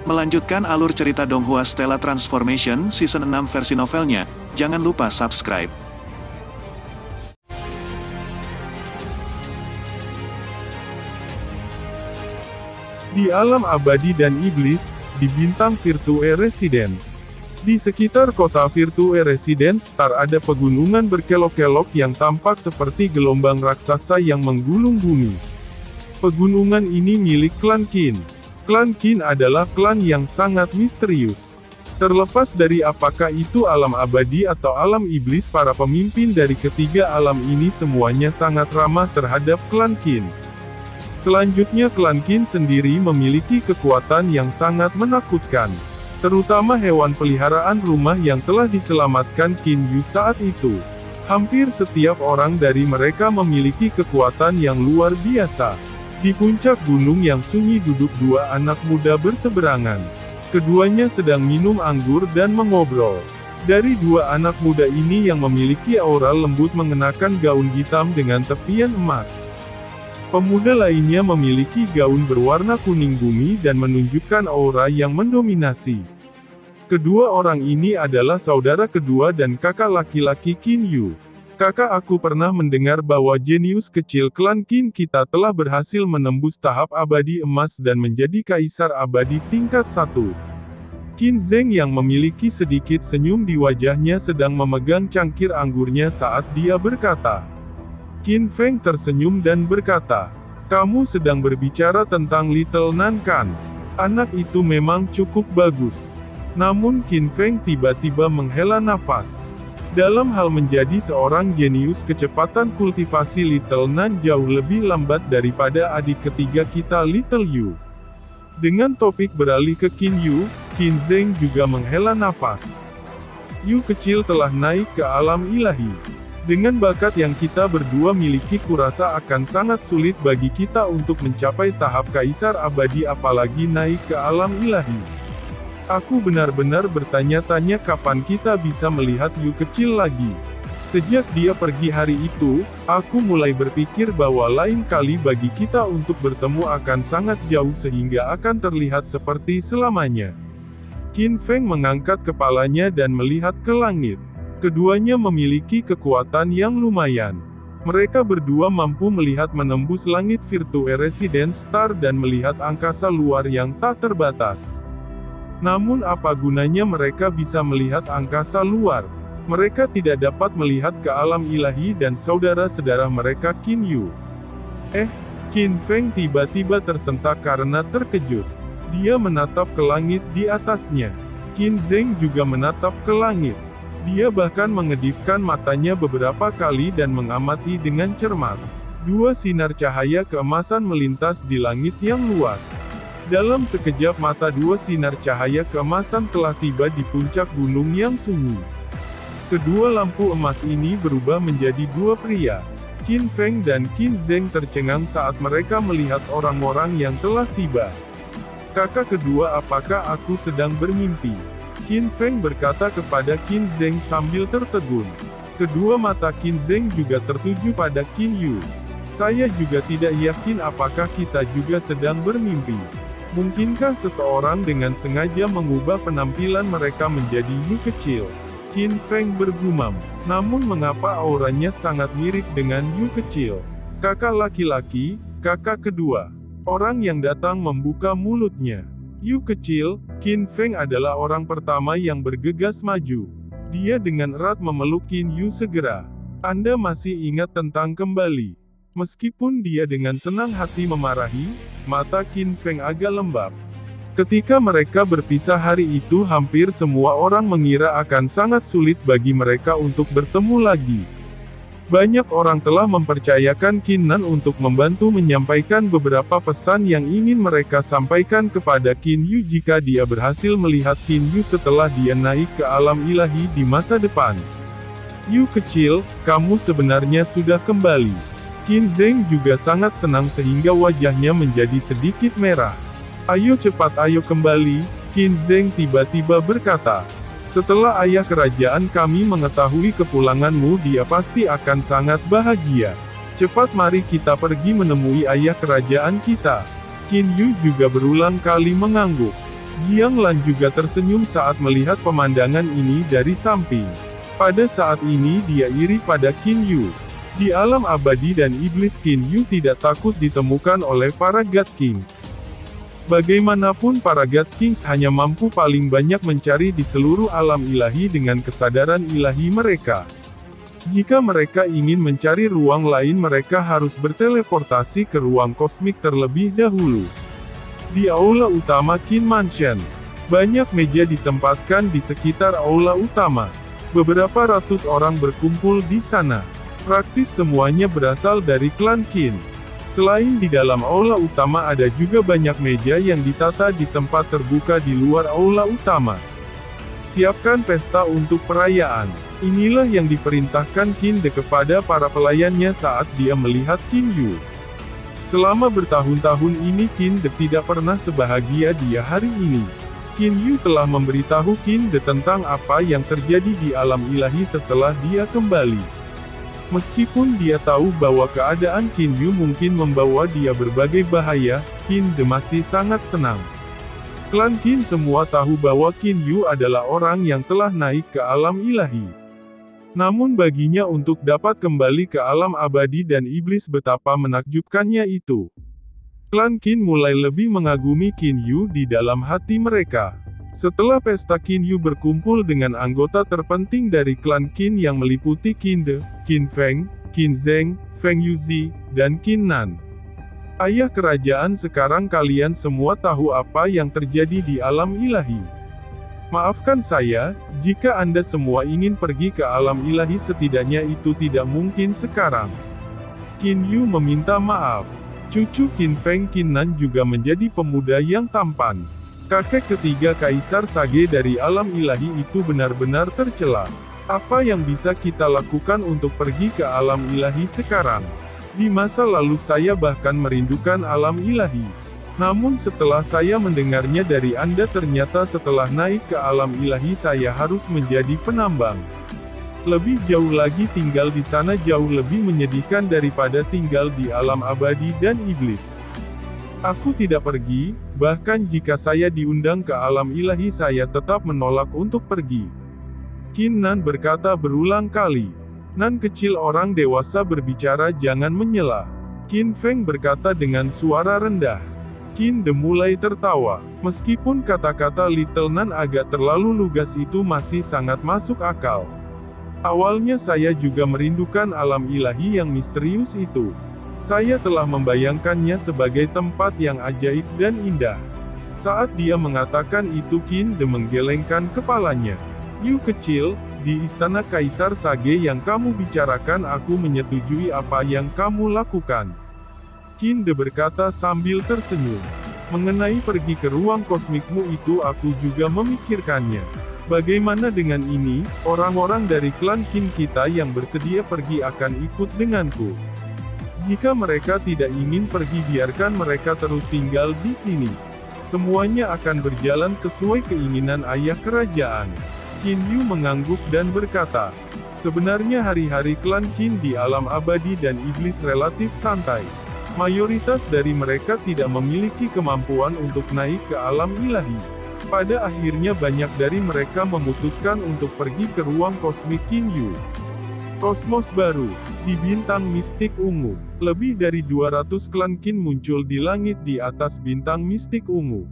Melanjutkan alur cerita Donghua Stella Transformation Season 6 versi novelnya, jangan lupa subscribe. Di alam abadi dan iblis, di bintang Virtue Residence. Di sekitar kota Virtue Residence Star ada pegunungan berkelok-kelok yang tampak seperti gelombang raksasa yang menggulung bumi. Pegunungan ini milik klan Qin. Klan Qin adalah klan yang sangat misterius. Terlepas dari apakah itu alam abadi atau alam iblis, para pemimpin dari ketiga alam ini semuanya sangat ramah terhadap klan Qin. Selanjutnya klan Qin sendiri memiliki kekuatan yang sangat menakutkan. Terutama hewan peliharaan rumah yang telah diselamatkan Qin Yu saat itu. Hampir setiap orang dari mereka memiliki kekuatan yang luar biasa. Di puncak gunung yang sunyi duduk dua anak muda berseberangan. Keduanya sedang minum anggur dan mengobrol. Dari dua anak muda ini yang memiliki aura lembut mengenakan gaun hitam dengan tepian emas. Pemuda lainnya memiliki gaun berwarna kuning bumi dan menunjukkan aura yang mendominasi. Kedua orang ini adalah saudara kedua dan kakak laki-laki Qin Yu. Kakak, aku pernah mendengar bahwa jenius kecil klan Qin kita telah berhasil menembus tahap abadi emas dan menjadi kaisar abadi tingkat 1. Qin Zheng yang memiliki sedikit senyum di wajahnya sedang memegang cangkir anggurnya saat dia berkata. Qin Feng tersenyum dan berkata, "Kamu sedang berbicara tentang Little Nan kan? Anak itu memang cukup bagus." Namun Qin Feng tiba-tiba menghela nafas. Dalam hal menjadi seorang jenius, kecepatan kultivasi Little Nan jauh lebih lambat daripada adik ketiga kita Little Yu. Dengan topik beralih ke Qin Yu, Qin Zheng juga menghela nafas. Yu kecil telah naik ke alam ilahi. Dengan bakat yang kita berdua miliki, kurasa akan sangat sulit bagi kita untuk mencapai tahap kaisar abadi apalagi naik ke alam ilahi. Aku benar-benar bertanya-tanya kapan kita bisa melihat Yu kecil lagi. Sejak dia pergi hari itu, aku mulai berpikir bahwa lain kali bagi kita untuk bertemu akan sangat jauh sehingga akan terlihat seperti selamanya. Qin Feng mengangkat kepalanya dan melihat ke langit. Keduanya memiliki kekuatan yang lumayan. Mereka berdua mampu melihat menembus langit Virtue Residence Star dan melihat angkasa luar yang tak terbatas. Namun apa gunanya mereka bisa melihat angkasa luar? Mereka tidak dapat melihat ke alam ilahi dan saudara-saudara mereka Qin Yu. Qin Feng tiba-tiba tersentak karena terkejut. Dia menatap ke langit di atasnya. Qin Zheng juga menatap ke langit. Dia bahkan mengedipkan matanya beberapa kali dan mengamati dengan cermat. Dua sinar cahaya keemasan melintas di langit yang luas. Dalam sekejap mata dua sinar cahaya keemasan telah tiba di puncak gunung yang sunyi. Kedua lampu emas ini berubah menjadi dua pria. Qin Feng dan Qin Zheng tercengang saat mereka melihat orang-orang yang telah tiba. Kakak kedua, apakah aku sedang bermimpi? Qin Feng berkata kepada Qin Zheng sambil tertegun. Kedua mata Qin Zheng juga tertuju pada Qin Yu. Saya juga tidak yakin apakah kita juga sedang bermimpi. Mungkinkah seseorang dengan sengaja mengubah penampilan mereka menjadi Yu kecil? Qin Feng bergumam. Namun mengapa auranya sangat mirip dengan Yu kecil? Kakak laki-laki, kakak kedua. Orang yang datang membuka mulutnya. Yu kecil, Qin Feng adalah orang pertama yang bergegas maju. Dia dengan erat memeluk Qin Yu segera. Anda masih ingat tentang kembali? Meskipun dia dengan senang hati memarahi, mata Qin Feng agak lembab. Ketika mereka berpisah hari itu, hampir semua orang mengira akan sangat sulit bagi mereka untuk bertemu lagi. Banyak orang telah mempercayakan Qin Nan untuk membantu menyampaikan beberapa pesan yang ingin mereka sampaikan kepada Qin Yu jika dia berhasil melihat Qin Yu setelah dia naik ke alam ilahi di masa depan. Yu kecil, kamu sebenarnya sudah kembali. Qin Zheng juga sangat senang sehingga wajahnya menjadi sedikit merah. Ayo cepat, ayo kembali, Qin Zheng tiba-tiba berkata. Setelah ayah kerajaan kami mengetahui kepulanganmu, dia pasti akan sangat bahagia. Cepat, mari kita pergi menemui ayah kerajaan kita. Qin Yu juga berulang kali mengangguk. Jiang Lan juga tersenyum saat melihat pemandangan ini dari samping. Pada saat ini dia iri pada Qin Yu. Di alam abadi dan iblis, Qin Yu tidak takut ditemukan oleh para God Kings. Bagaimanapun para God Kings hanya mampu paling banyak mencari di seluruh alam ilahi dengan kesadaran ilahi mereka. Jika mereka ingin mencari ruang lain, mereka harus berteleportasi ke ruang kosmik terlebih dahulu. Di aula utama Qin Mansion, banyak meja ditempatkan di sekitar aula utama. Beberapa ratus orang berkumpul di sana. Praktis semuanya berasal dari klan Qin. Selain di dalam aula utama, ada juga banyak meja yang ditata di tempat terbuka di luar aula utama. Siapkan pesta untuk perayaan. Inilah yang diperintahkan Qin De kepada para pelayannya saat dia melihat Qin Yu. Selama bertahun-tahun ini Qin De tidak pernah sebahagia dia hari ini. Qin Yu telah memberitahu Qin De tentang apa yang terjadi di alam ilahi setelah dia kembali. Meskipun dia tahu bahwa keadaan Qin Yu mungkin membawa dia berbagai bahaya, Qin De masih sangat senang. Klan Qin semua tahu bahwa Qin Yu adalah orang yang telah naik ke alam ilahi. Namun baginya untuk dapat kembali ke alam abadi dan iblis, betapa menakjubkannya itu. Klan Qin mulai lebih mengagumi Qin Yu di dalam hati mereka. Setelah pesta, Qin Yu berkumpul dengan anggota terpenting dari klan Qin yang meliputi Qin De, Qin Feng, Qin Zheng, Feng Yuzi, dan Qin Nan. Ayah kerajaan, sekarang kalian semua tahu apa yang terjadi di alam ilahi. Maafkan saya, jika Anda semua ingin pergi ke alam ilahi, setidaknya itu tidak mungkin sekarang. Qin Yu meminta maaf. Cucu Qin Feng, Qin Nan juga menjadi pemuda yang tampan. Kakek ketiga Kaisar Sage dari alam ilahi itu benar-benar tercela. Apa yang bisa kita lakukan untuk pergi ke alam ilahi sekarang? Di masa lalu saya bahkan merindukan alam ilahi. Namun setelah saya mendengarnya dari Anda, ternyata setelah naik ke alam ilahi saya harus menjadi penambang. Lebih jauh lagi, tinggal di sana jauh lebih menyedihkan daripada tinggal di alam abadi dan iblis. Aku tidak pergi, bahkan jika saya diundang ke alam ilahi saya tetap menolak untuk pergi. Qin Nan berkata berulang kali. Nan kecil, orang dewasa berbicara, jangan menyela. Qin Feng berkata dengan suara rendah. Qin De mulai tertawa. Meskipun kata-kata Little Nan agak terlalu lugas, itu masih sangat masuk akal. Awalnya saya juga merindukan alam ilahi yang misterius itu. Saya telah membayangkannya sebagai tempat yang ajaib dan indah. Saat dia mengatakan itu, Qin De menggelengkan kepalanya. Yu kecil, di istana Kaisar Sage yang kamu bicarakan, aku menyetujui apa yang kamu lakukan. Qin De berkata sambil tersenyum. Mengenai pergi ke ruang kosmikmu itu, aku juga memikirkannya. Bagaimana dengan ini, orang-orang dari klan Qin kita yang bersedia pergi akan ikut denganku. Jika mereka tidak ingin pergi, biarkan mereka terus tinggal di sini. Semuanya akan berjalan sesuai keinginan ayah kerajaan. Qin Yu mengangguk dan berkata, sebenarnya hari-hari klan Qin di alam abadi dan iblis relatif santai. Mayoritas dari mereka tidak memiliki kemampuan untuk naik ke alam ilahi. Pada akhirnya banyak dari mereka memutuskan untuk pergi ke ruang kosmik Qin Yu. Kosmos baru, di bintang mistik ungu. Lebih dari 200 klan Qin muncul di langit di atas bintang mistik ungu.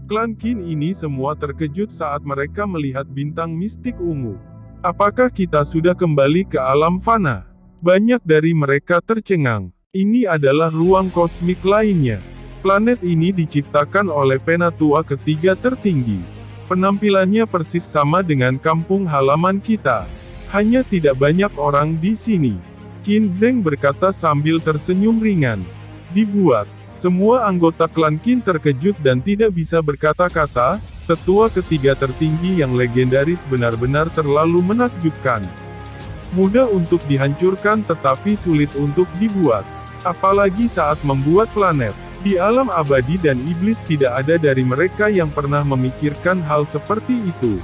Klan Qin ini semua terkejut saat mereka melihat bintang mistik ungu. Apakah kita sudah kembali ke alam fana? Banyak dari mereka tercengang. Ini adalah ruang kosmik lainnya. Planet ini diciptakan oleh Penatua ketiga tertinggi. Penampilannya persis sama dengan kampung halaman kita. Hanya tidak banyak orang di sini. Qin Zheng berkata sambil tersenyum ringan. Dibuat. Semua anggota klan Qin terkejut dan tidak bisa berkata-kata. Tetua ketiga tertinggi yang legendaris benar-benar terlalu menakjubkan. Mudah untuk dihancurkan tetapi sulit untuk dibuat. Apalagi saat membuat planet. Di alam abadi dan iblis tidak ada dari mereka yang pernah memikirkan hal seperti itu.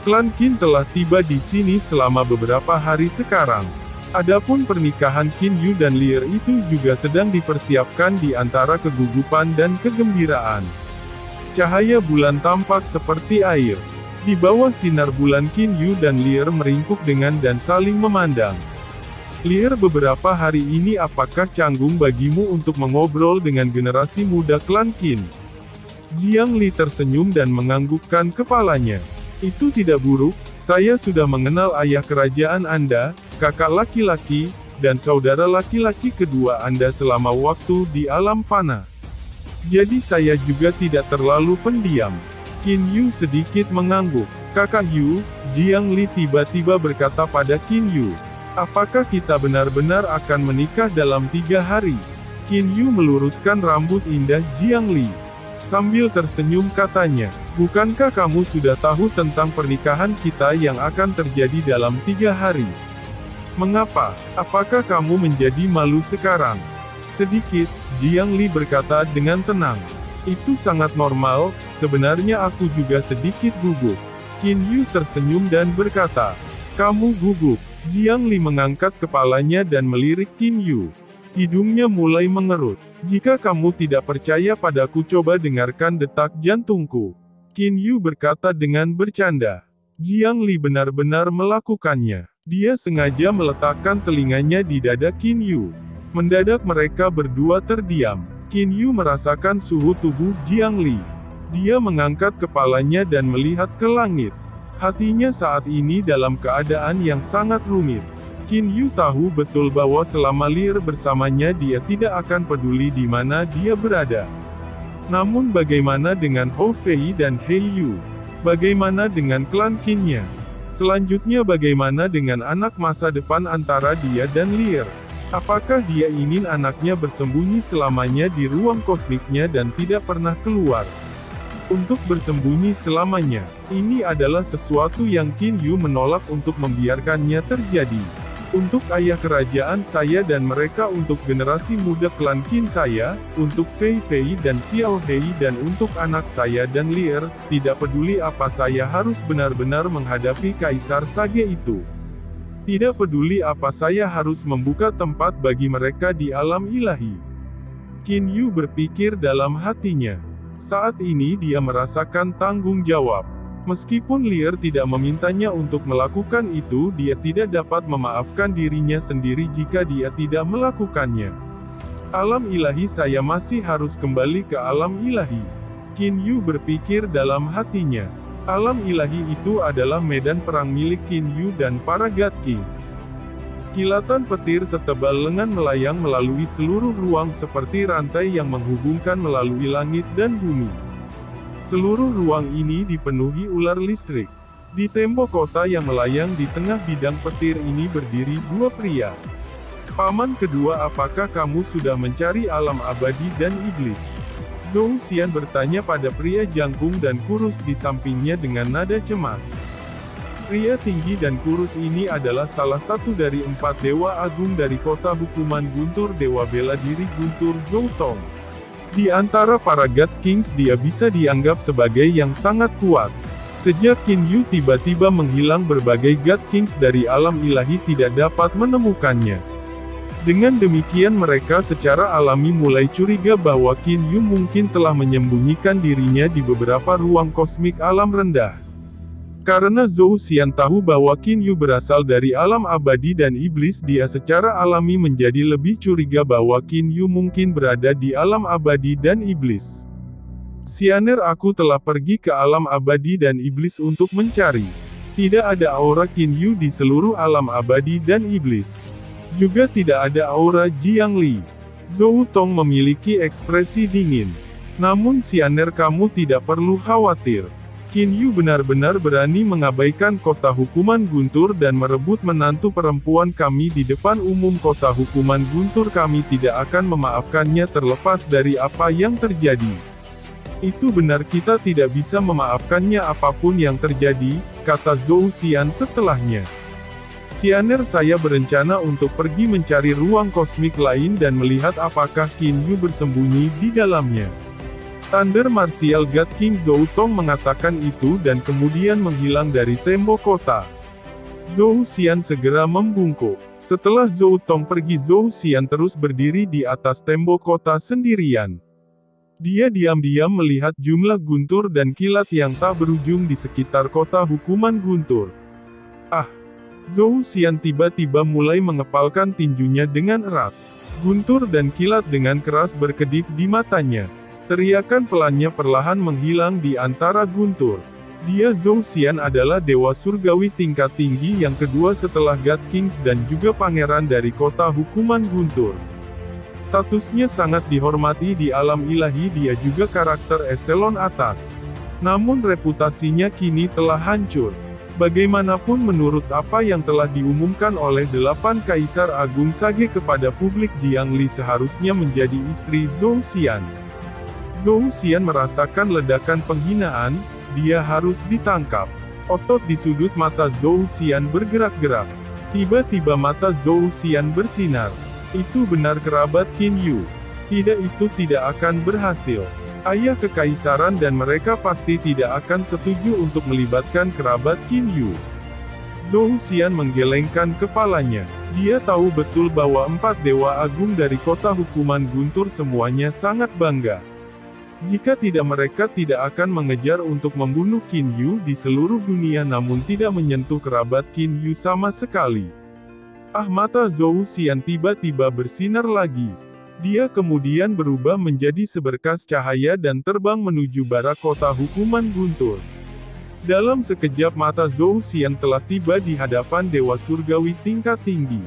Klan Qin telah tiba di sini selama beberapa hari sekarang. Adapun pernikahan Qin Yu dan Lier itu juga sedang dipersiapkan di antara kegugupan dan kegembiraan. Cahaya bulan tampak seperti air. Di bawah sinar bulan Qin Yu dan Lear meringkuk dan saling memandang. Lear, beberapa hari ini apakah canggung bagimu untuk mengobrol dengan generasi muda klan Qin? Jiang Li tersenyum dan menganggukkan kepalanya. Itu tidak buruk, saya sudah mengenal ayah kerajaan Anda, kakak laki-laki, dan saudara laki-laki kedua Anda selama waktu di alam fana. Jadi saya juga tidak terlalu pendiam. Qin Yu sedikit mengangguk. Kakak Yu, Jiang Li tiba-tiba berkata pada Qin Yu. Apakah kita benar-benar akan menikah dalam 3 hari? Qin Yu meluruskan rambut indah Jiang Li. Sambil tersenyum katanya, bukankah kamu sudah tahu tentang pernikahan kita yang akan terjadi dalam 3 hari? Mengapa? Apakah kamu menjadi malu sekarang? Sedikit, Jiang Li berkata dengan tenang. Itu sangat normal, sebenarnya aku juga sedikit gugup. Qin Yu tersenyum dan berkata, kamu gugup. Jiang Li mengangkat kepalanya dan melirik Qin Yu. Hidungnya mulai mengerut. Jika kamu tidak percaya padaku, coba dengarkan detak jantungku. Qin Yu berkata dengan bercanda. Jiang Li benar-benar melakukannya. Dia sengaja meletakkan telinganya di dada Qin Yu. Mendadak mereka berdua terdiam. Qin Yu merasakan suhu tubuh Jiang Li. Dia mengangkat kepalanya dan melihat ke langit. Hatinya saat ini dalam keadaan yang sangat rumit. Qin Yu tahu betul bahwa selama Lear bersamanya dia tidak akan peduli di mana dia berada. Namun bagaimana dengan Hou Fei dan He Yu? Bagaimana dengan klan Qin-nya? Selanjutnya bagaimana dengan anak masa depan antara dia dan Lear? Apakah dia ingin anaknya bersembunyi selamanya di ruang kosmiknya dan tidak pernah keluar? Untuk bersembunyi selamanya, ini adalah sesuatu yang Qin Yu menolak untuk membiarkannya terjadi. Untuk ayah kerajaan saya dan mereka, untuk generasi muda klan Qin saya, untuk Fei Fei dan Xiao Hei dan untuk anak saya dan Lear, tidak peduli apa saya harus benar-benar menghadapi Kaisar Sage itu. Tidak peduli apa saya harus membuka tempat bagi mereka di alam ilahi. Qin Yu berpikir dalam hatinya. Saat ini dia merasakan tanggung jawab. Meskipun Lear tidak memintanya untuk melakukan itu, dia tidak dapat memaafkan dirinya sendiri jika dia tidak melakukannya. Alam ilahi, saya masih harus kembali ke alam ilahi. Qin Yu berpikir dalam hatinya. Alam ilahi itu adalah medan perang milik Qin Yu dan para God Kings. Kilatan petir setebal lengan melayang melalui seluruh ruang seperti rantai yang menghubungkan melalui langit dan bumi. Seluruh ruang ini dipenuhi ular listrik. Di tembok kota yang melayang di tengah bidang petir ini berdiri 2 pria. Paman kedua, apakah kamu sudah mencari alam abadi dan iblis? Zhou Xian bertanya pada pria jangkung dan kurus di sampingnya dengan nada cemas. Pria tinggi dan kurus ini adalah salah satu dari 4 dewa agung dari kota hukuman Guntur, dewa bela diri Guntur Zhou Tong. Di antara para God Kings dia bisa dianggap sebagai yang sangat kuat. Sejak Qin Yu tiba-tiba menghilang, berbagai God Kings dari alam ilahi tidak dapat menemukannya. Dengan demikian mereka secara alami mulai curiga bahwa Qin Yu mungkin telah menyembunyikan dirinya di beberapa ruang kosmik alam rendah. Karena Zhou Xian tahu bahwa Qin Yu berasal dari alam abadi dan iblis, dia secara alami menjadi lebih curiga bahwa Qin Yu mungkin berada di alam abadi dan iblis. Xianer, aku telah pergi ke alam abadi dan iblis untuk mencari. Tidak ada aura Qin Yu di seluruh alam abadi dan iblis. Juga tidak ada aura Jiang Li. Zhou Tong memiliki ekspresi dingin. Namun Xianer, kamu tidak perlu khawatir. Qin Yu benar-benar berani mengabaikan kota hukuman Guntur dan merebut menantu perempuan kami di depan umum kota hukuman Guntur. Kami tidak akan memaafkannya terlepas dari apa yang terjadi. Itu benar, kita tidak bisa memaafkannya apapun yang terjadi, kata Zhou Xian setelahnya. Xianer, saya berencana untuk pergi mencari ruang kosmik lain dan melihat apakah Qin Yu bersembunyi di dalamnya. Thunder Martial God King Zhou Tong mengatakan itu dan kemudian menghilang dari tembok kota. Zhou Xian segera membungkuk. Setelah Zhou Tong pergi, Zhou Xian terus berdiri di atas tembok kota sendirian. Dia diam-diam melihat jumlah guntur dan kilat yang tak berujung di sekitar kota hukuman guntur. Ah! Zhou Xian tiba-tiba mulai mengepalkan tinjunya dengan erat. Guntur dan kilat dengan keras berkedip di matanya. Teriakan pelannya perlahan menghilang di antara guntur. Dia Zhou Xian adalah dewa surgawi tingkat tinggi yang kedua setelah God Kings dan juga pangeran dari kota hukuman guntur. Statusnya sangat dihormati di alam ilahi, dia juga karakter eselon atas. Namun reputasinya kini telah hancur. Bagaimanapun menurut apa yang telah diumumkan oleh 8 Kaisar Agung Sage kepada publik, Jiang Li seharusnya menjadi istri Zhou Xian. Zhou Xian merasakan ledakan penghinaan, dia harus ditangkap. Otot di sudut mata Zhou Xian bergerak-gerak. Tiba-tiba mata Zhou Xian bersinar. Itu benar kerabat Qin Yu. Tidak, itu tidak akan berhasil. Ayah kekaisaran dan mereka pasti tidak akan setuju untuk melibatkan kerabat Qin Yu. Zhou Xian menggelengkan kepalanya. Dia tahu betul bahwa 4 dewa agung dari kota hukuman guntur semuanya sangat bangga. Jika tidak, mereka tidak akan mengejar untuk membunuh Qin Yu di seluruh dunia, namun tidak menyentuh kerabat Qin Yu sama sekali. Ah, mata Zhou Xian tiba-tiba bersinar lagi. Dia kemudian berubah menjadi seberkas cahaya dan terbang menuju barat kota hukuman guntur. Dalam sekejap mata Zhou Xian telah tiba di hadapan dewa surgawi tingkat tinggi.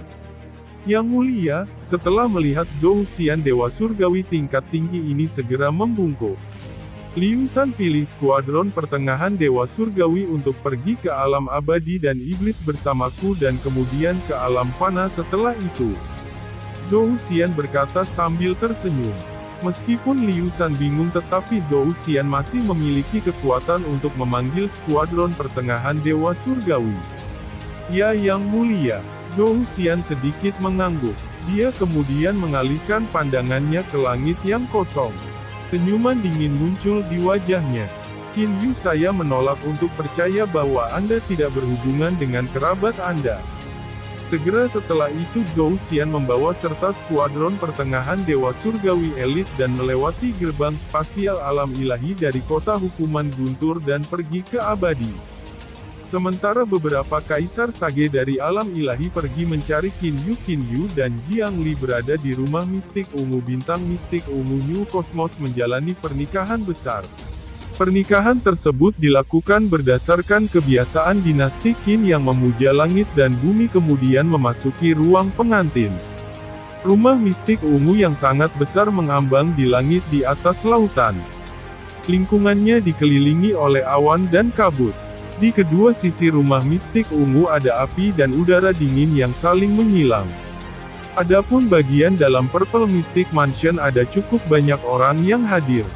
Yang mulia, setelah melihat Zhou Xian, dewa surgawi tingkat tinggi ini segera membungkuk. Liu Shan pilih skuadron pertengahan dewa surgawi untuk pergi ke alam abadi dan iblis bersamaku dan kemudian ke alam fana setelah itu. Zhou Xian berkata sambil tersenyum. Meskipun Liu Shan bingung, tetapi Zhou Xian masih memiliki kekuatan untuk memanggil skuadron pertengahan dewa surgawi. Ya yang mulia, Zhou Xian sedikit mengangguk. Dia kemudian mengalihkan pandangannya ke langit yang kosong. Senyuman dingin muncul di wajahnya. Qin Yu, saya menolak untuk percaya bahwa Anda tidak berhubungan dengan kerabat Anda. Segera setelah itu Zhou Xian membawa serta skuadron pertengahan dewa surgawi elit dan melewati gerbang spasial alam ilahi dari kota hukuman guntur dan pergi ke abadi. Sementara beberapa kaisar sage dari alam ilahi pergi mencari Qin Yu dan Jiang Li berada di rumah mistik ungu bintang mistik ungu New Cosmos menjalani pernikahan besar. Pernikahan tersebut dilakukan berdasarkan kebiasaan dinasti Qin yang memuja langit dan bumi kemudian memasuki ruang pengantin. Rumah mistik ungu yang sangat besar mengambang di langit di atas lautan. Lingkungannya dikelilingi oleh awan dan kabut. Di kedua sisi rumah mistik ungu ada api dan udara dingin yang saling menyilang. Adapun bagian dalam Purple Mystic Mansion ada cukup banyak orang yang hadir.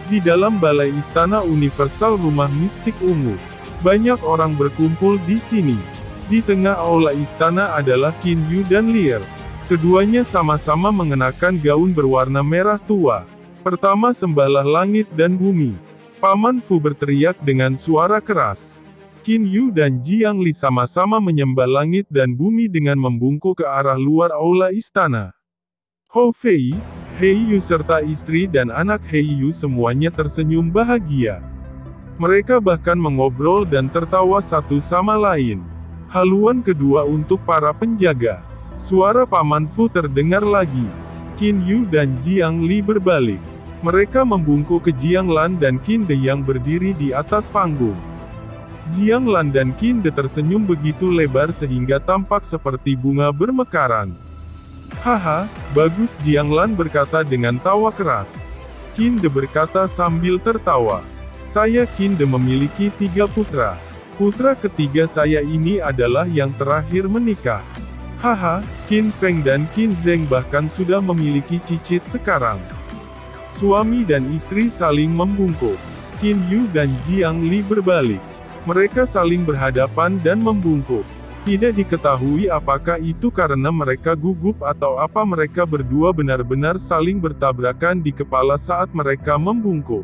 Di dalam balai istana universal rumah mistik ungu, banyak orang berkumpul di sini. Di tengah aula istana adalah Qin Yu dan Lier. Keduanya sama-sama mengenakan gaun berwarna merah tua. Pertama, sembahlah langit dan bumi. Paman Fu berteriak dengan suara keras. Qin Yu dan Jiang Li sama-sama menyembah langit dan bumi dengan membungkuk ke arah luar aula istana. Hou Fei, Hei Yu serta istri dan anak Hei Yu semuanya tersenyum bahagia. Mereka bahkan mengobrol dan tertawa satu sama lain. Haluan kedua untuk para penjaga. Suara Paman Fu terdengar lagi. Qin Yu dan Jiang Li berbalik. Mereka membungkuk ke Jiang Lan dan Qin De yang berdiri di atas panggung. Jiang Lan dan Qin De tersenyum begitu lebar sehingga tampak seperti bunga bermekaran. Haha, bagus, Jiang Lan berkata dengan tawa keras. Qin De berkata sambil tertawa. Saya Qin De memiliki 3 putra. Putra ketiga saya ini adalah yang terakhir menikah. Haha, Qin Feng dan Qin Zheng bahkan sudah memiliki cicit sekarang. Suami dan istri saling membungkuk. Qin Yu dan Jiang Li berbalik. Mereka saling berhadapan dan membungkuk. Tidak diketahui apakah itu karena mereka gugup atau apa mereka berdua benar-benar saling bertabrakan di kepala saat mereka membungkuk.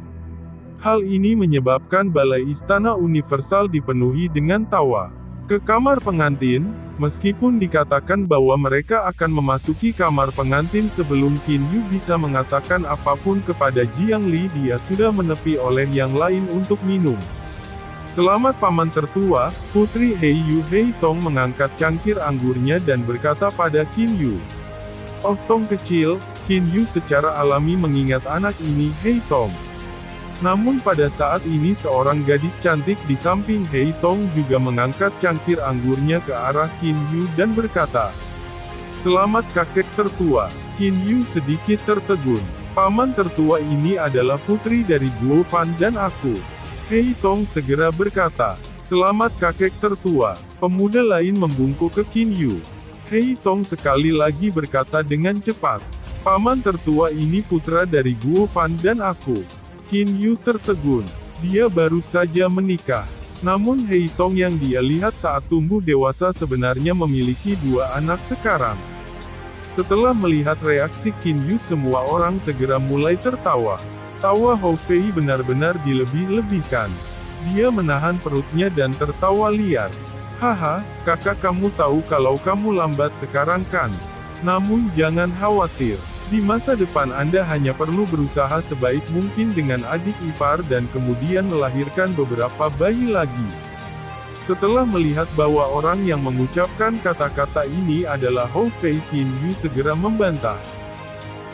Hal ini menyebabkan balai istana universal dipenuhi dengan tawa. ke kamar pengantin. Meskipun dikatakan bahwa mereka akan memasuki kamar pengantin sebelum Qin Yu bisa mengatakan apapun kepada Jiang Li, dia sudah menepi oleh yang lain untuk minum. Selamat paman tertua, Putri Hei Yu Hei Tong mengangkat cangkir anggurnya dan berkata pada Qin Yu. Oh Tong kecil, Qin Yu secara alami mengingat anak ini Hei Tong. Namun pada saat ini seorang gadis cantik di samping Hei Tong juga mengangkat cangkir anggurnya ke arah Qin Yu dan berkata, "Selamat kakek tertua." Qin Yu sedikit tertegun. Paman tertua ini adalah putri dari Guo Fan dan aku. Hei Tong segera berkata, "Selamat kakek tertua." Pemuda lain membungkuk ke Qin Yu. Hei Tong sekali lagi berkata dengan cepat, "Paman tertua ini putra dari Guo Fan dan aku." Qin Yu tertegun. Dia baru saja menikah. Namun Hei Tong yang dia lihat saat tumbuh dewasa sebenarnya memiliki 2 anak sekarang. Setelah melihat reaksi Qin Yu, semua orang segera mulai tertawa. Tawa Hou Fei benar-benar dilebih-lebihkan. Dia menahan perutnya dan tertawa liar. "Haha, kakak, kamu tahu kalau kamu lambat sekarang kan? Namun jangan khawatir. Di masa depan Anda hanya perlu berusaha sebaik mungkin dengan adik ipar dan kemudian melahirkan beberapa bayi lagi." Setelah melihat bahwa orang yang mengucapkan kata-kata ini adalah Hou Fei, Qin Yu segera membantah.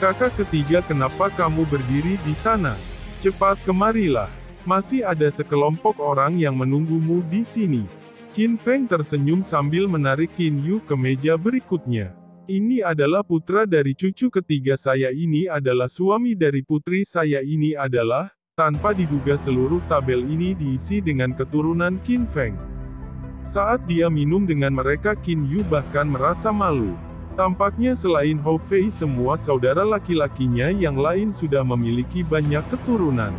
"Kakak ketiga, kenapa kamu berdiri di sana? Cepat kemarilah. Masih ada sekelompok orang yang menunggumu di sini." Qin Feng tersenyum sambil menarik Qin Yu ke meja berikutnya. "Ini adalah putra dari cucu ketiga saya, ini adalah suami dari putri saya, ini adalah..." Tanpa diduga seluruh tabel ini diisi dengan keturunan Qin Feng. Saat dia minum dengan mereka, Qin Yu bahkan merasa malu. Tampaknya selain Hou Fei, semua saudara laki-lakinya yang lain sudah memiliki banyak keturunan.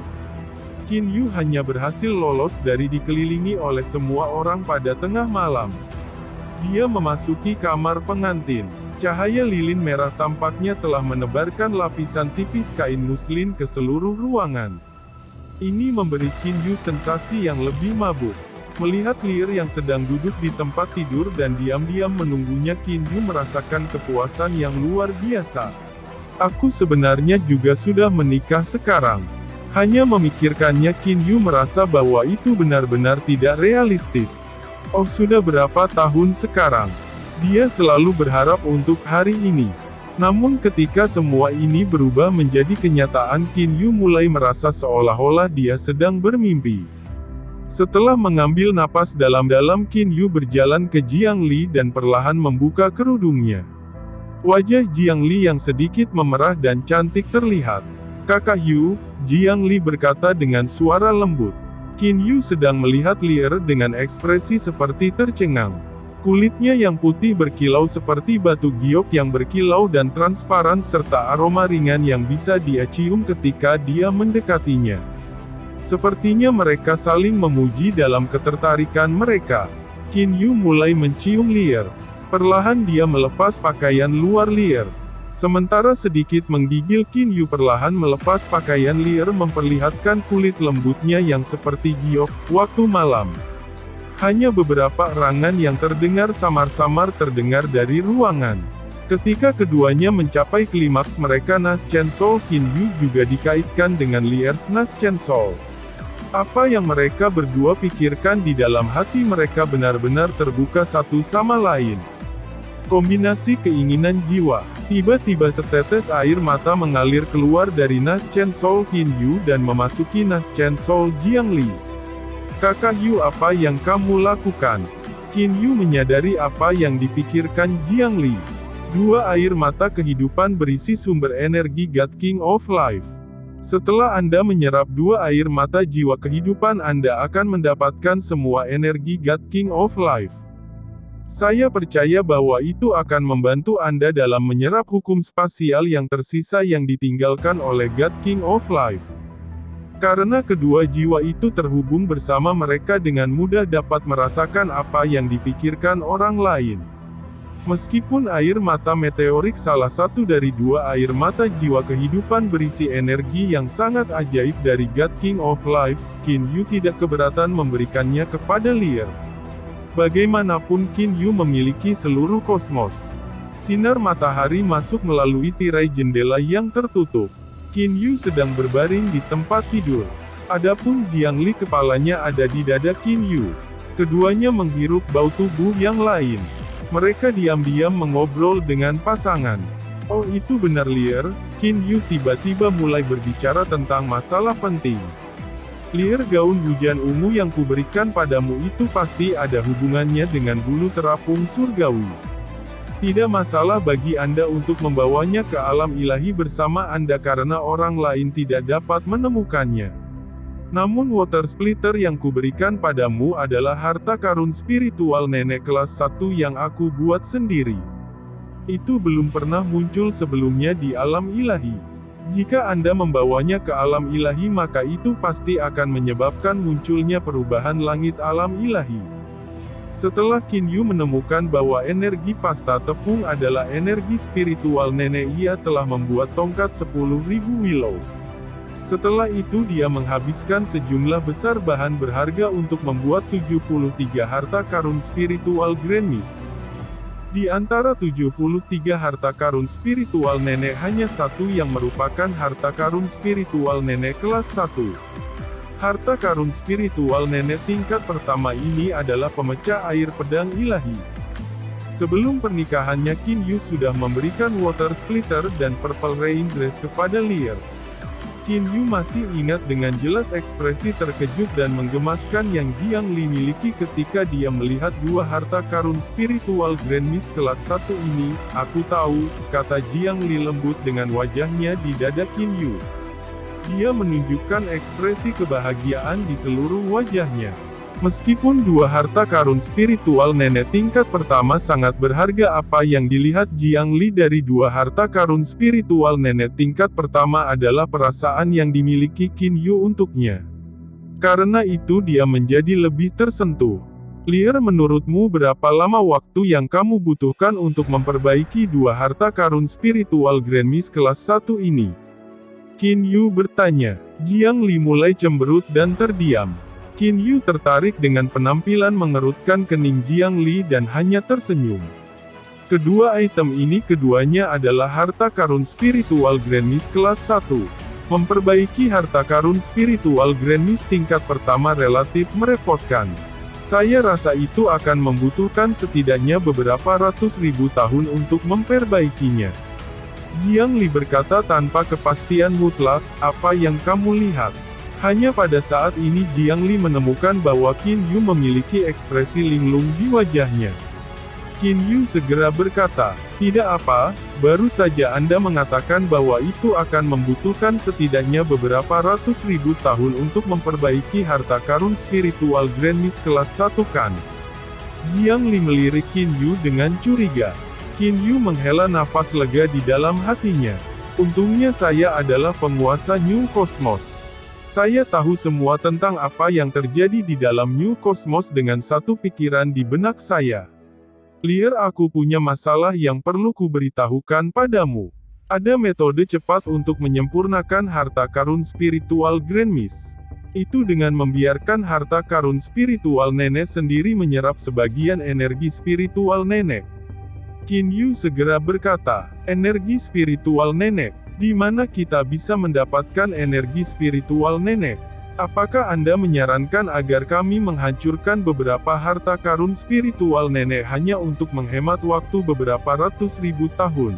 Qin Yu hanya berhasil lolos dari dikelilingi oleh semua orang pada tengah malam. Dia memasuki kamar pengantin. Cahaya lilin merah tampaknya telah menebarkan lapisan tipis kain muslin ke seluruh ruangan. Ini memberi Qin Yu sensasi yang lebih mabuk. Melihat Lier yang sedang duduk di tempat tidur dan diam-diam menunggunya, Qin Yu merasakan kepuasan yang luar biasa. "Aku sebenarnya juga sudah menikah sekarang." Hanya memikirkannya, Qin Yu merasa bahwa itu benar-benar tidak realistis. Oh, sudah berapa tahun sekarang? Dia selalu berharap untuk hari ini. Namun ketika semua ini berubah menjadi kenyataan, Qin Yu mulai merasa seolah-olah dia sedang bermimpi. Setelah mengambil napas dalam-dalam, Qin Yu berjalan ke Jiang Li dan perlahan membuka kerudungnya. Wajah Jiang Li yang sedikit memerah dan cantik terlihat. "Kakak Yu," Jiang Li berkata dengan suara lembut. Qin Yu sedang melihat Lier dengan ekspresi seperti tercengang. Kulitnya yang putih berkilau seperti batu giok yang berkilau dan transparan serta aroma ringan yang bisa dia cium ketika dia mendekatinya. Sepertinya mereka saling memuji dalam ketertarikan mereka. Qin Yu mulai mencium Lier. Perlahan dia melepas pakaian luar Lier. Sementara sedikit menggigil, Qin Yu perlahan melepas pakaian Lier memperlihatkan kulit lembutnya yang seperti giok. Waktu malam. Hanya beberapa erangan yang terdengar samar-samar terdengar dari ruangan. Ketika keduanya mencapai klimaks mereka, Nas Chen Sol, Qin Yu juga dikaitkan dengan Lier's Nas Chen Sol. Apa yang mereka berdua pikirkan di dalam hati mereka benar-benar terbuka satu sama lain. Kombinasi keinginan jiwa. Tiba-tiba setetes air mata mengalir keluar dari Nas Chen Sol Qin Yu dan memasuki Nas Chen Sol Jiang Li. "Kakak Yu, apa yang kamu lakukan?" Qin Yu menyadari apa yang dipikirkan Jiang Li. 2 air mata kehidupan berisi sumber energi God King of Life. Setelah Anda menyerap 2 air mata jiwa kehidupan, Anda akan mendapatkan semua energi God King of Life. Saya percaya bahwa itu akan membantu Anda dalam menyerap hukum spasial yang tersisa yang ditinggalkan oleh God King of Life. Karena kedua jiwa itu terhubung bersama, mereka dengan mudah dapat merasakan apa yang dipikirkan orang lain. Meskipun air mata meteorik salah satu dari 2 air mata jiwa kehidupan berisi energi yang sangat ajaib dari God King of Life, Qin Yu tidak keberatan memberikannya kepada Lier. Bagaimanapun Qin Yu memiliki seluruh kosmos. Sinar matahari masuk melalui tirai jendela yang tertutup. Qin Yu sedang berbaring di tempat tidur. Adapun Jiang Li kepalanya ada di dada Qin Yu. Keduanya menghirup bau tubuh yang lain. Mereka diam-diam mengobrol dengan pasangan. Oh itu benar Lier, Qin Yu tiba-tiba mulai berbicara tentang masalah penting. Lier, gaun hujan ungu yang kuberikan padamu itu pasti ada hubungannya dengan bulu terapung surgawi. Tidak masalah bagi Anda untuk membawanya ke alam ilahi bersama Anda karena orang lain tidak dapat menemukannya. Namun water splitter yang kuberikan padamu adalah harta karun spiritual nenek kelas 1 yang aku buat sendiri. Itu belum pernah muncul sebelumnya di alam ilahi. Jika Anda membawanya ke alam ilahi maka itu pasti akan menyebabkan munculnya perubahan langit alam ilahi. Setelah Qin Yu menemukan bahwa energi pasta tepung adalah energi spiritual nenek, ia telah membuat tongkat 10.000 willow. Setelah itu dia menghabiskan sejumlah besar bahan berharga untuk membuat 73 harta karun spiritual Grand Mist. Di antara 73 harta karun spiritual nenek hanya satu yang merupakan harta karun spiritual nenek kelas 1. Harta karun spiritual nenek tingkat pertama ini adalah pemecah air pedang ilahi. Sebelum pernikahannya Qin Yu sudah memberikan water splitter dan purple rain dress kepada Lier. Qin Yu masih ingat dengan jelas ekspresi terkejut dan menggemaskan yang Jiang Li miliki ketika dia melihat dua harta karun spiritual Grand Mist kelas 1 ini. Aku tahu, kata Jiang Li lembut dengan wajahnya di dada Qin Yu. Dia menunjukkan ekspresi kebahagiaan di seluruh wajahnya. Meskipun dua harta karun spiritual nenek tingkat pertama sangat berharga, apa yang dilihat Jiang Li dari dua harta karun spiritual nenek tingkat pertama adalah perasaan yang dimiliki Qin Yu untuknya. Karena itu dia menjadi lebih tersentuh. Lier, menurutmu berapa lama waktu yang kamu butuhkan untuk memperbaiki dua harta karun spiritual Grand Mist kelas 1 ini? Qin Yu bertanya. Jiang Li mulai cemberut dan terdiam. Qin Yu tertarik dengan penampilan mengerutkan kening Jiang Li dan hanya tersenyum. Kedua item ini keduanya adalah harta karun spiritual Grand Mist kelas 1. Memperbaiki harta karun spiritual Grand Mist tingkat pertama relatif merepotkan. Saya rasa itu akan membutuhkan setidaknya beberapa ratus ribu tahun untuk memperbaikinya. Jiang Li berkata tanpa kepastian mutlak. Apa yang kamu lihat? Hanya pada saat ini Jiang Li menemukan bahwa Qin Yu memiliki ekspresi linglung di wajahnya. Qin Yu segera berkata, tidak apa, baru saja Anda mengatakan bahwa itu akan membutuhkan setidaknya beberapa ratus ribu tahun untuk memperbaiki harta karun spiritual Grand Mist kelas 1 kan? Jiang Li melirik Qin Yu dengan curiga. Qin Yu menghela nafas lega di dalam hatinya. Untungnya saya adalah penguasa New Cosmos. Saya tahu semua tentang apa yang terjadi di dalam New Cosmos dengan satu pikiran di benak saya. Lier, aku punya masalah yang perlu kuberitahukan padamu. Ada metode cepat untuk menyempurnakan harta karun spiritual Grand Mist. Itu dengan membiarkan harta karun spiritual nenek sendiri menyerap sebagian energi spiritual nenek. Qin Yu segera berkata, energi spiritual nenek, di mana kita bisa mendapatkan energi spiritual nenek? Apakah Anda menyarankan agar kami menghancurkan beberapa harta karun spiritual nenek hanya untuk menghemat waktu beberapa ratus ribu tahun?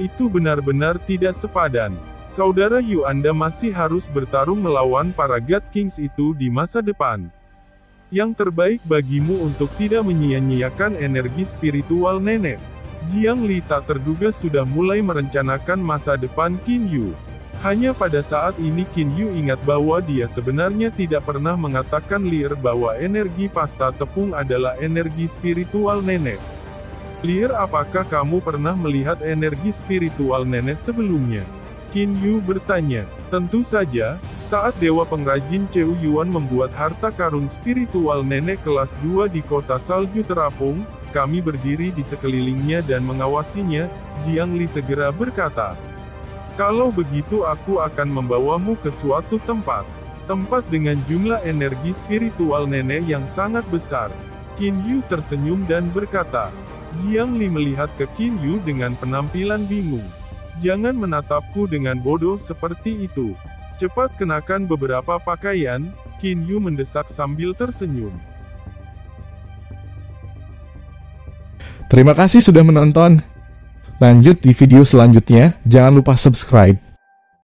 Itu benar-benar tidak sepadan. Saudara Yu, Anda masih harus bertarung melawan para God Kings itu di masa depan. Yang terbaik bagimu untuk tidak menyia-nyiakan energi spiritual nenek. Jiang Li tak terduga sudah mulai merencanakan masa depan Qin Yu. Hanya pada saat ini Qin Yu ingat bahwa dia sebenarnya tidak pernah mengatakan Lier bahwa energi pasta tepung adalah energi spiritual nenek. Lier, apakah kamu pernah melihat energi spiritual nenek sebelumnya? Qin Yu bertanya. Tentu saja, saat Dewa Pengrajin Cheu Yuan membuat harta karun spiritual nenek kelas 2 di kota salju terapung, kami berdiri di sekelilingnya dan mengawasinya, Jiang Li segera berkata. Kalau begitu aku akan membawamu ke suatu tempat. Tempat dengan jumlah energi spiritual nenek yang sangat besar. Qin Yu tersenyum dan berkata. Jiang Li melihat ke Qin Yu dengan penampilan bingung. Jangan menatapku dengan bodoh seperti itu. Cepat kenakan beberapa pakaian, Qin Yu mendesak sambil tersenyum. Terima kasih sudah menonton. Lanjut di video selanjutnya, jangan lupa subscribe.